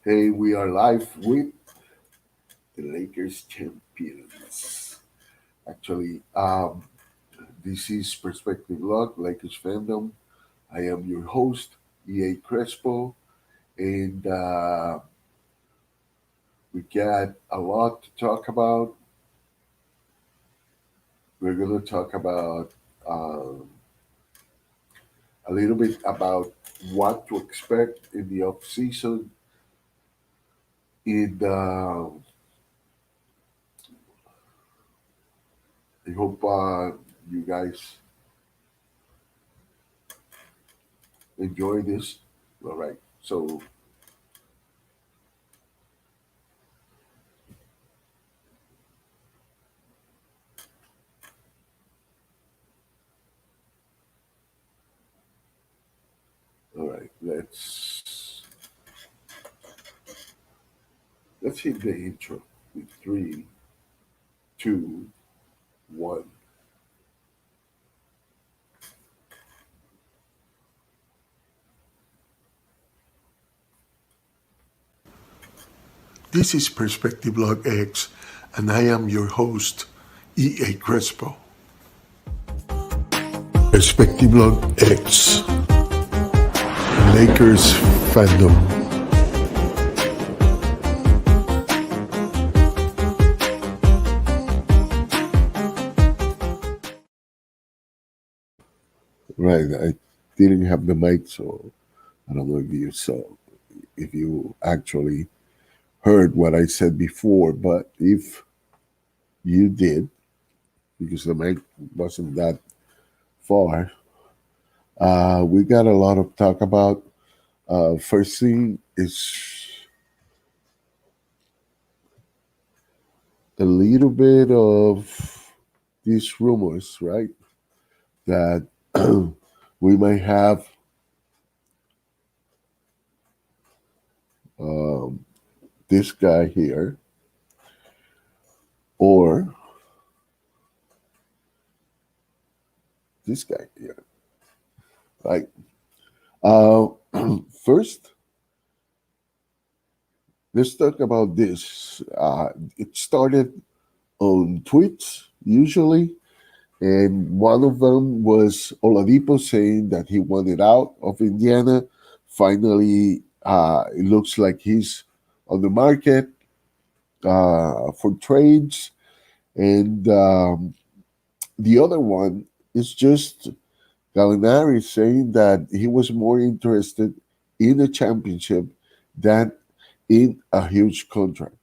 Hey, we are live with the Lakers champions. Actually, this is Perspective Vlog, Lakers-fandom. I am your host, EA Crespo, and we got a lot to talk about. We're going to talk about a little bit about what to expect in the off season. And I hope you guys enjoy this. All right. So, all right. Let's hit the intro with three, two, one. This is Perspective Log X, and I am your host, EA Crespo. Perspective Log X, Lakers fandom. Right, I didn't have the mic, so I don't know if you actually heard what I said before, but if you did, because the mic wasn't that far, we got a lot of talk about. First thing is a little bit of these rumors, right? That we might have um, this guy here, or this guy here, right? Uh, First, let's talk about this. It started on tweets, usually, and one of them was Oladipo saying that he wanted out of Indiana. Finally, it looks like he's on the market for trades. And the other one is just Gallinari saying that he was more interested in a championship than in a huge contract.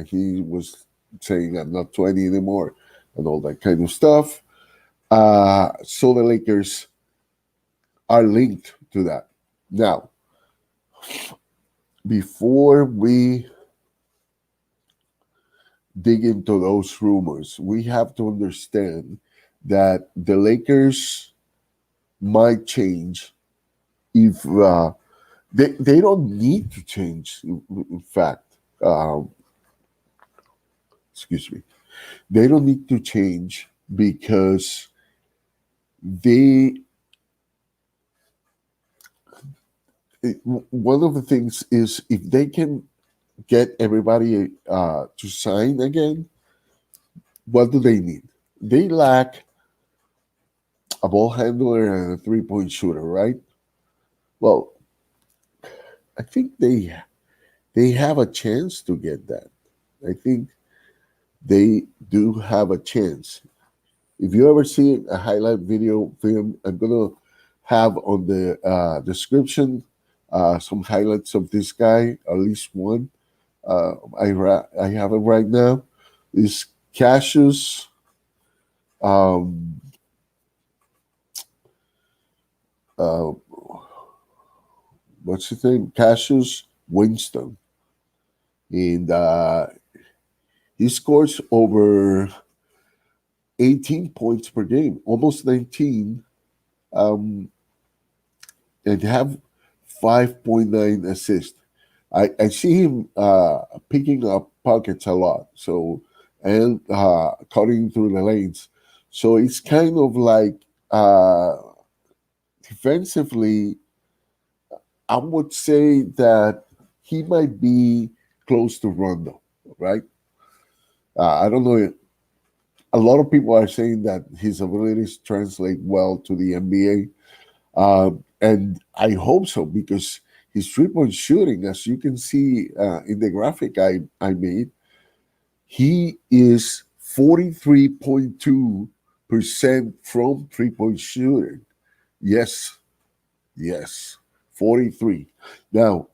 He was saying, I'm not 20 anymore, and all that kind of stuff. So the Lakers are linked to that. Now, before we dig into those rumors, we have to understand that the Lakers might change if they don't need to change. In fact, excuse me, they don't need to change because they one of the things is if they can get everybody to sign again, what do they need? They lack a ball handler and a 3-point shooter, right? Well, I think they have a chance to get that. I think they do have a chance. If you ever see a highlight video film, I'm gonna have on the description some highlights of this guy, at least one. I have it right now. Is Cassius um, uh, what's his name? Casius Winston, and he scores over 18 points per game, almost 19, um, and have 5.9 assists. I see him picking up pockets a lot, so and cutting through the lanes. So it's kind of like defensively, I would say that he might be close to Rondo, right? I don't know. A lot of people are saying that his abilities translate well to the NBA, and I hope so because his 3 point shooting, as you can see in the graphic I made, he is 43.2% from 3 point shooting. Yes, yes, 43. Now,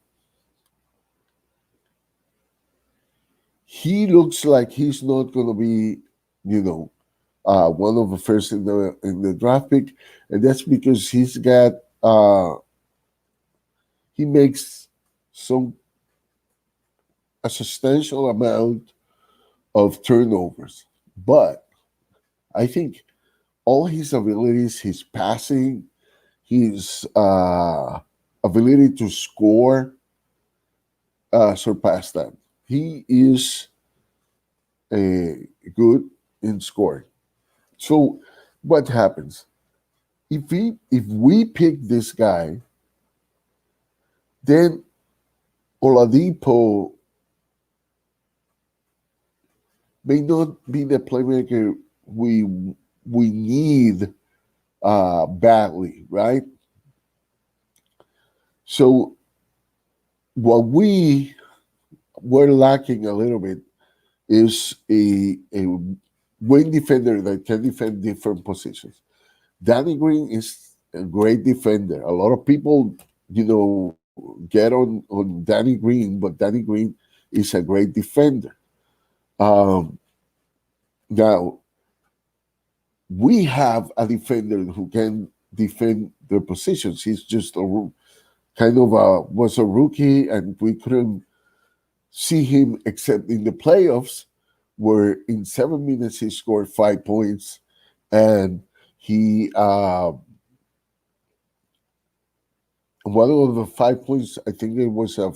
he looks like he's not going to be, you know, one of the first in the draft pick, and that's because he makes some a substantial amount of turnovers. But I think all his abilities, his passing, his ability to score, surpass that. He is good in scoring. So what happens if we pick this guy, then Oladipo may not be the playmaker we need badly, right? So what we were lacking a little bit is a wing defender that can defend different positions. Danny Green is a great defender. A lot of people, get on Danny Green, but Danny Green is a great defender. Um, Now we have a defender who can defend their positions. He's just kind of was a rookie, and we couldn't see him except in the playoffs, where in 7 minutes he scored 5 points, and he one of the 5 points, I think it was a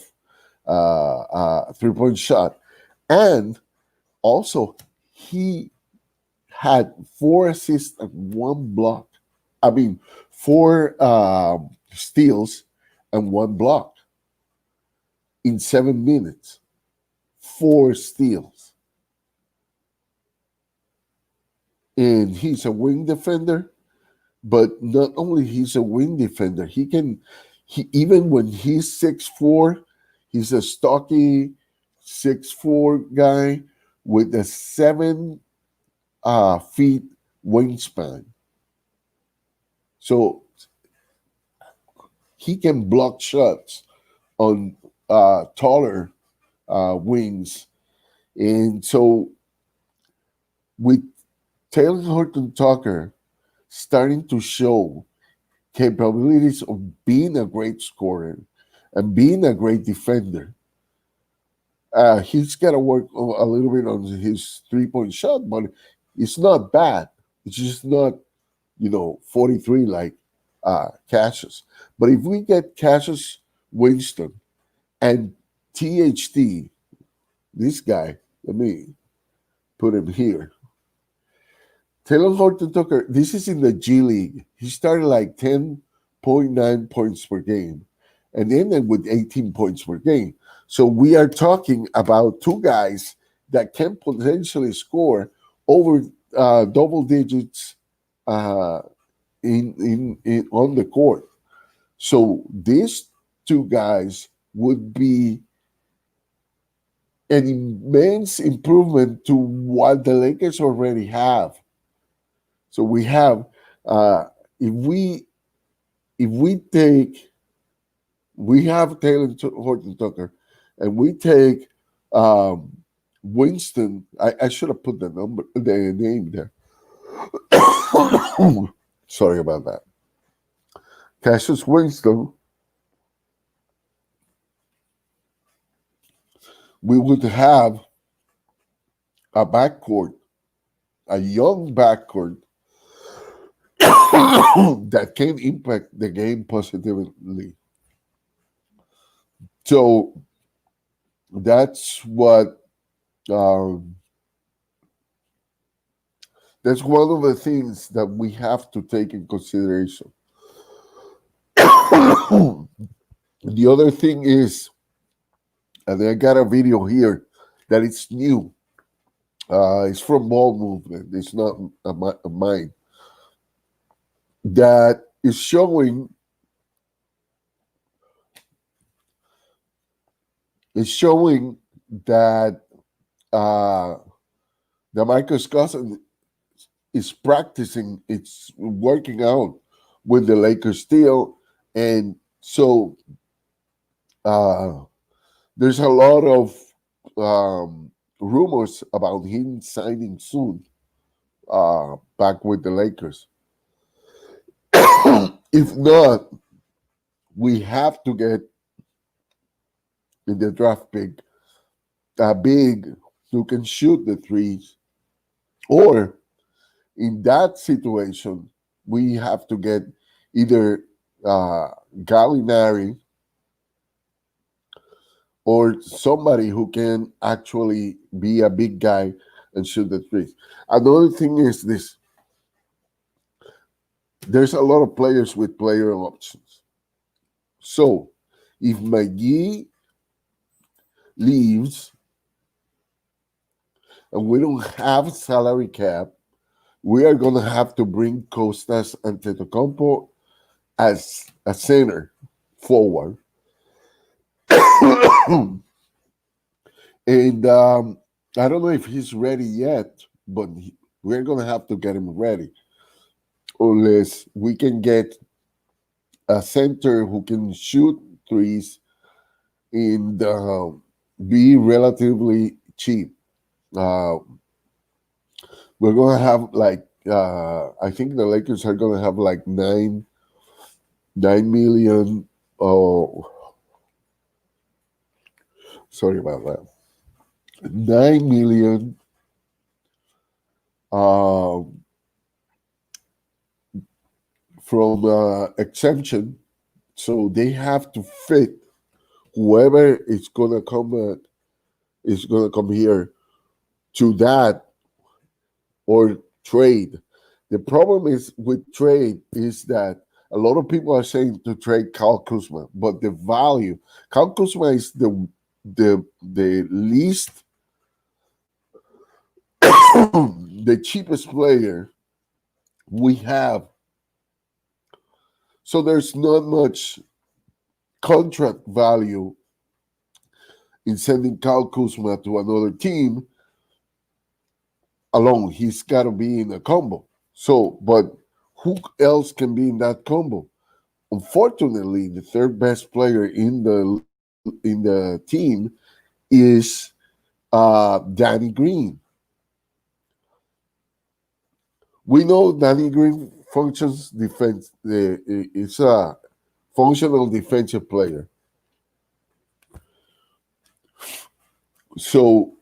3 point shot, and also he had 4 assists and 1 block. I mean, four steals and 1 block in 7 minutes. 4 steals. And he's a wing defender, but not only he's a wing defender, he even when he's 6'4", he's a stocky 6'4" guy with a 7 feet wingspan. So he can block shots on taller wings. And so with Taylor Horton Tucker starting to show capabilities of being a great scorer and being a great defender, he's got to work a little bit on his 3 point shot, but it's not bad. It's just not, 43 like Casius. But if we get Casius Winston and THT, this guy, let me put him here. Taylor Horton Tucker, this is in the G League. He started like 10.9 points per game and ended with 18 points per game. So we are talking about two guys that can potentially score over double digits in on the court. So these two guys would be an immense improvement to what the Lakers already have. So we have if we take we have Taylor Horton Tucker, and we take Winston. I should have put the name there. Sorry about that. Casius Winston. We would have a backcourt, a young backcourt that can impact the game positively. So that's what that's one of the things that we have to take in consideration. The other thing is And I got a video here that it's new. It's from Ball Movement. It's not a mine. That is showing that uh, Damarcus Cousins is practicing. It's working out with the Lakers still, and so uh, there's a lot of rumors about him signing soon back with the Lakers. If not, we have to get in the draft pick a big who can shoot the threes, or in that situation, we have to get either Gallinari or somebody who can actually be a big guy and shoot the threes. Another thing is this: there's a lot of players with player options. So if McGee leaves and we don't have salary cap, we are going to have to bring Costas Antetokounmpo as a center forward. And I don't know if he's ready yet, but we're going to have to get him ready. Unless we can get a center who can shoot threes and be relatively cheap. Uh, we're going to have like, I think the Lakers are going to have like 9 million. Oh, sorry about that. 9 million from exemption, so they have to fit whoever is gonna come here to that or trade. The problem is with trade is that a lot of people are saying to trade Kyle Kuzma, but the value Kyle Kuzma is the least the cheapest player we have. So there's not much contract value in sending Kyle Kuzma to another team alone. He's got to be in a combo. So, but who else can be in that combo? Unfortunately, the third best player in the team is Danny Green. We know Danny Green functions defense. It's a functional defensive player. So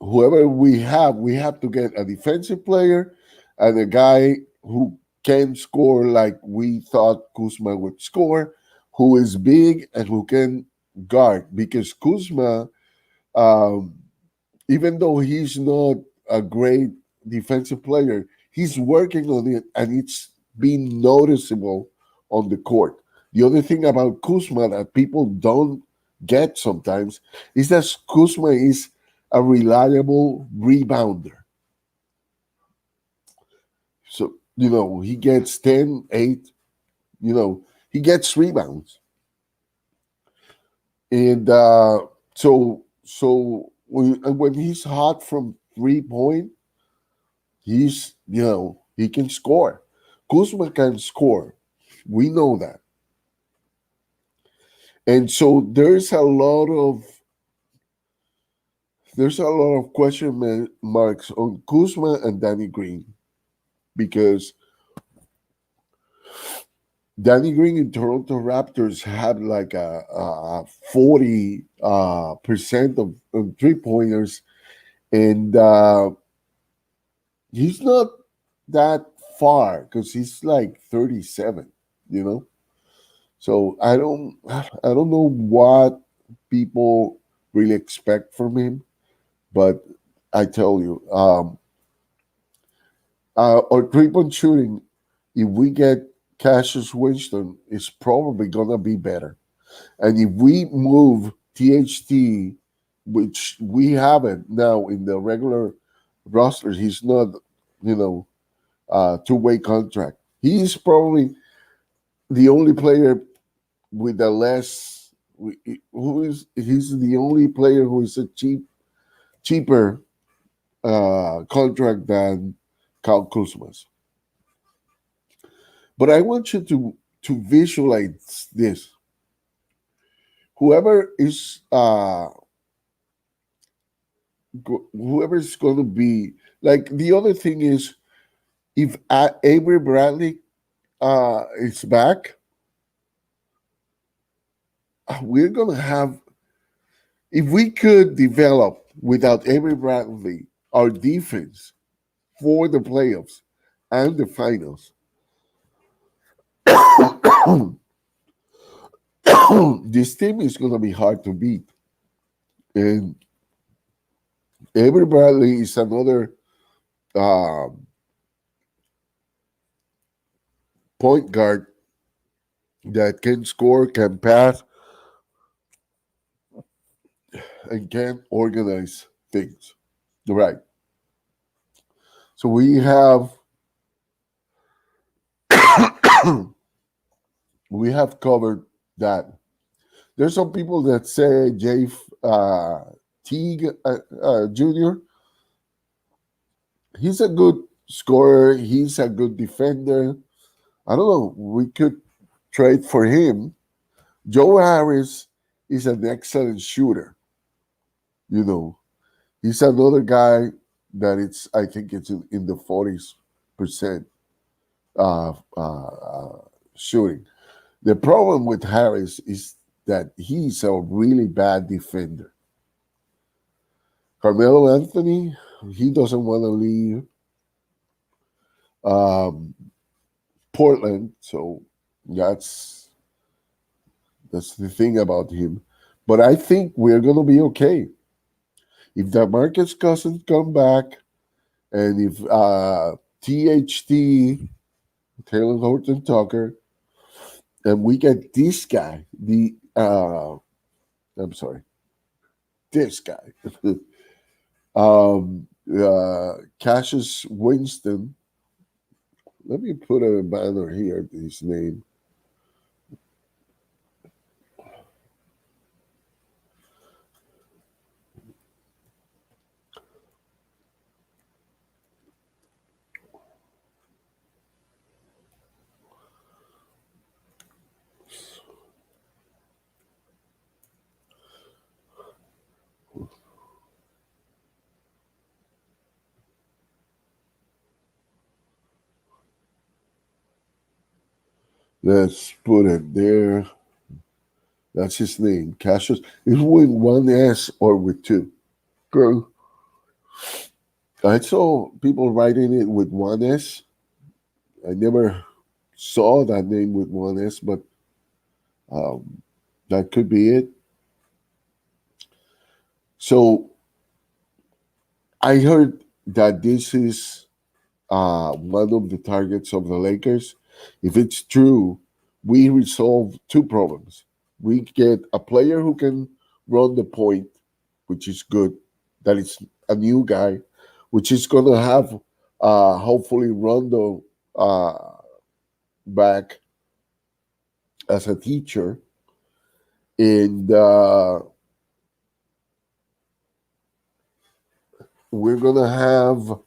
whoever we have to get a defensive player and a guy who can score like we thought Kuzma would score, who is big and who can guard. Because Kuzma, um, even though he's not a great defensive player, he's working on it and it's been noticeable on the court. The other thing about Kuzma that people don't get sometimes is that Kuzma is a reliable rebounder. So, he gets 10, 8, he gets rebounds. And so when he's hot from 3 point, he can score. Kuzma can score. We know that. And so there's a lot of question marks on Kuzma and Danny Green, because Danny Green in Toronto Raptors had like a 40% of 3-pointers, and he's not that far because he's like 37, So I don't know what people really expect from him, but I tell you, our 3-point shooting, if we get Casius Winston, is probably gonna be better, and if we move THT, which we have it now in the regular roster. He's not, you know, two-way contract. He's probably the only player with the less. Who is? He's the only player who is a cheaper contract than Kyle Kuzma's. But I want you to visualize this. Whoever is whoever is going to be like the other thing is if Avery Bradley is back, we're going to have, if we could develop without Avery Bradley our defense for the playoffs and the finals, this team is going to be hard to beat. And Avery Bradley is another point guard that can score, can pass, and can organize things. Right. So we have we have covered that. There's some people that say Jay Teague Jr. He's a good scorer. He's a good defender. I don't know. We could trade for him. Joe Harris is an excellent shooter. You know, he's another guy that I think it's in the 40% shooting. The problem with Harris is that he's a really bad defender. Carmelo Anthony, he doesn't want to leave Portland, so that's the thing about him. But I think we're going to be okay. If Damarcus Cousins come back, and if THT, Talen Horton Tucker, and we get this guy, this guy, Casius Winston. Let me put a banner here, his name. Let's put it there. That's his name, Cassius. Is with one S or with two? Girl, I saw people writing it with one S. I never saw that name with one S, but that could be it. So I heard that this is one of the targets of the Lakers. If it's true, we resolve two problems. We get a player who can run the point, which is good. That is a new guy, which is going to have hopefully Rondo back as a teacher. And we're going to have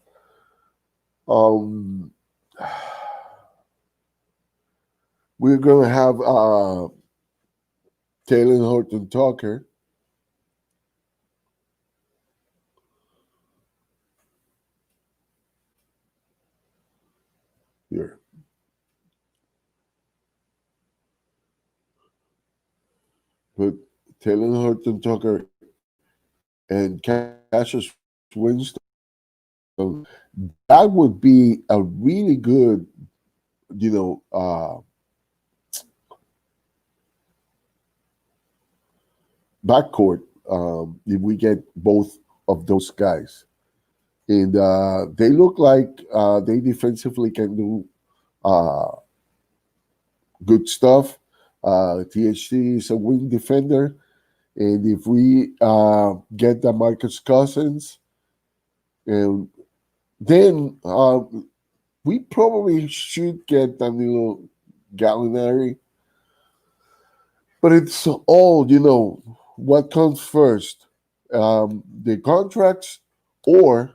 Talen Horton Tucker. Here. But Talen Horton Tucker and Casius Winston, that would be a really good, backcourt if we get both of those guys. And they look like they defensively can do good stuff. THC is a wing defender. And if we get Damarcus Cousins, and then we probably should get Danilo Gallinari. But it's all, what comes first, the contracts or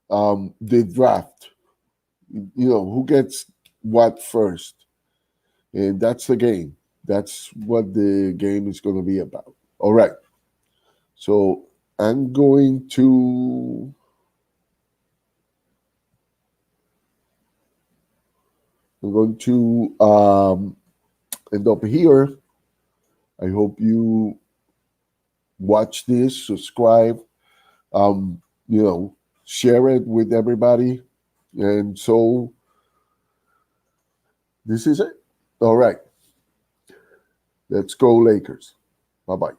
the draft. Who gets what first, and that's the game. That's what the game is going to be about. All right. So I'm going to end up here. I hope you watch this, subscribe, um, share it with everybody. And so this is it. All right. Let's go, Lakers. Bye bye.